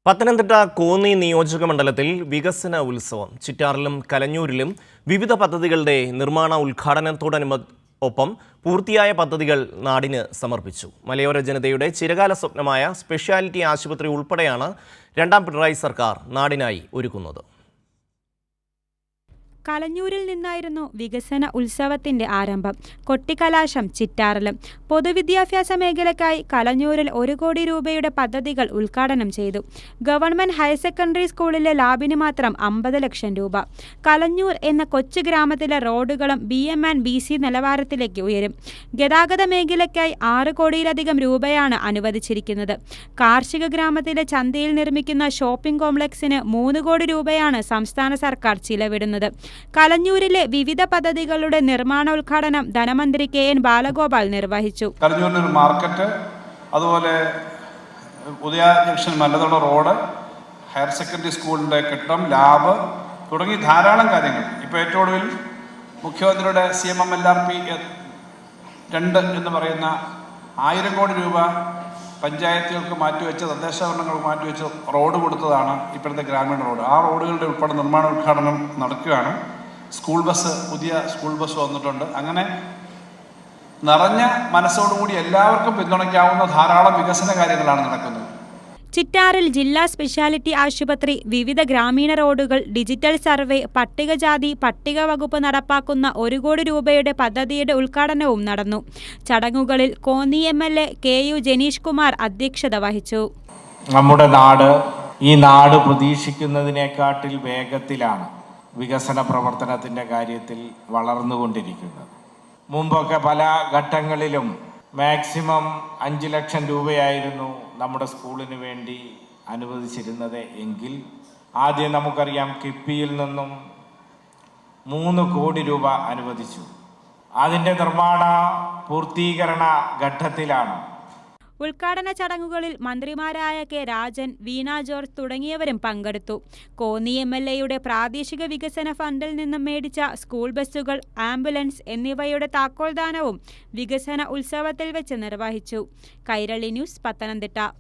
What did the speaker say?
പത്തനംതിട്ട കോന്നി നിയോജക മണ്ഡലത്തിൽ വികസന ഉത്സവം ചിറ്റാറിലും കലഞ്ഞൂരിലും വിവിധ പദ്ധതികളുടെ നിർമ്മാണ ഉദ്ഘാടനത്തോടൊപ്പം പൂർത്തിയായ പദ്ധതികൾ നാടിന് സമർപ്പിച്ചു. മലയോര ജനതയുടെ ചിരകാല സ്വപ്നമായ സ്പെഷ്യാലിറ്റി ആശുപത്രി ഉൾപ്പെടെയാണ് രണ്ടാം പിണറായി സർക്കാർ നാടിനായി ഒരുക്കുന്നത്. കലഞ്ഞൂരിൽ നിന്നായിരുന്നു വികസന ഉത്സവത്തിന്റെ ആരംഭം. കൊട്ടിക്കലാശം ചിറ്റാറിലും. പൊതുവിദ്യാഭ്യാസ മേഖലയ്ക്കായി കലഞ്ഞൂരിൽ 1 കോടി രൂപയുടെ പദ്ധതികൾ ഉദ്ഘാടനം ചെയ്തു. ഗവൺമെന്റ് ഹയർ സെക്കൻഡറി സ്കൂളിലെ ലാബിന് മാത്രം 50 ലക്ഷം രൂപ. കലഞ്ഞൂർ എന്ന കൊച്ചു ഗ്രാമത്തിലെ റോഡുകളും BM&BC നിലവാരത്തിലേക്ക് ഉയരും. ഗതാഗത മേഖലയ്ക്കായി 6 കോടിയിലധികം രൂപയാണ് അനുവദിച്ചിരിക്കുന്നത്. കാർഷിക ഗ്രാമത്തിലെ ചന്തയിൽ നിർമ്മിക്കുന്ന ഷോപ്പിംഗ് കോംപ്ലക്സിന് 3 കോടി രൂപയാണ് സംസ്ഥാന സർക്കാർ ചിലവിടുന്നത്. കലഞ്ഞൂരിലെ വിവിധ പദ്ധതികളുടെ നിർമ്മാണോദ്ഘാടനം ധനമന്ത്രി KN ബാലഗോപാൽ നിർവഹിച്ചു. കലഞ്ഞൂരിന് ഒരു മാർക്കറ്റ്, അതുപോലെ ഉദയ ജംഗ്ഷൻ മല്ലതോട് റോഡ്, ഹയർ സെക്കൻഡറി സ്കൂളിൻ്റെ കെട്ടിടം, ലാബ് തുടങ്ങി ധാരാളം കാര്യങ്ങൾ. ഇപ്പോൾ ഏറ്റവും ഒടുവിൽ മുഖ്യമന്ത്രിയുടെ CMMLRP 2 എന്ന് പറയുന്ന 1000 കോടി രൂപ പഞ്ചായത്തുകൾക്ക് മാറ്റിവെച്ച് തദ്ദേശ ഭരണങ്ങൾക്ക് മാറ്റിവെച്ച് റോഡ് കൊടുത്തതാണ് ഇപ്പോഴത്തെ ഗ്രാമീണ റോഡ്. ആ റോഡുകളുടെ ഉൾപ്പെടെ നിർമ്മാണ ഉദ്ഘാടനം നടക്കുകയാണ്. പുതിയ സ്കൂൾ ബസ് വന്നിട്ടുണ്ട്. അങ്ങനെ നിറഞ്ഞ മനസ്സോടുകൂടി എല്ലാവർക്കും പിന്തുണയ്ക്കാവുന്ന ധാരാളം വികസന കാര്യങ്ങളാണ് നടക്കുന്നത്. ചിറ്റാറിൽ ജില്ലാ സ്പെഷ്യാലിറ്റി ആശുപത്രി, വിവിധ ഗ്രാമീണ റോഡുകൾ, ഡിജിറ്റൽ സർവേ, പട്ടികജാതി പട്ടിക വകുപ്പ് നടപ്പാക്കുന്ന 1 കോടി രൂപയുടെ പദ്ധതിയുടെ ഉദ്ഘാടനവും നടന്നു. ചടങ്ങുകളിൽ കോന്നി MLA KU ജനീഷ് കുമാർ അധ്യക്ഷത വഹിച്ചു. നമ്മുടെ ഈ നാട് പ്രതീക്ഷിക്കുന്നതിനെക്കാട്ടിൽ വേഗത്തിലാണ് വികസന പ്രവർത്തനത്തിൻ്റെ കാര്യത്തിൽ വളർന്നുകൊണ്ടിരിക്കുന്നത്. മുമ്പൊക്കെ പല ഘട്ടങ്ങളിലും മാക്സിമം 5 ലക്ഷം രൂപയായിരുന്നു നമ്മുടെ സ്കൂളിന് വേണ്ടി അനുവദിച്ചിരുന്നത് എങ്കിൽ ആദ്യം നമുക്കറിയാം കിഫ്ബിയിൽ നിന്നും 3 കോടി രൂപ അനുവദിച്ചു. അതിൻ്റെ നിർമ്മാണ പൂർത്തീകരണ ഘട്ടത്തിലാണ്. ഉദ്ഘാടന ചടങ്ങുകളിൽ മന്ത്രിമാരായ K രാജൻ, വീണ ജോർജ് തുടങ്ങിയവരും പങ്കെടുത്തു. കോന്നി MLAയുടെ പ്രാദേശിക വികസന ഫണ്ടിൽ നിന്നും മേടിച്ച സ്കൂൾ ബസ്സുകൾ, ആംബുലൻസ് എന്നിവയുടെ താക്കോൽദാനവും വികസന ഉത്സവത്തിൽ വെച്ച് നിർവഹിച്ചു. കൈരളി ന്യൂസ്, പത്തനംതിട്ട.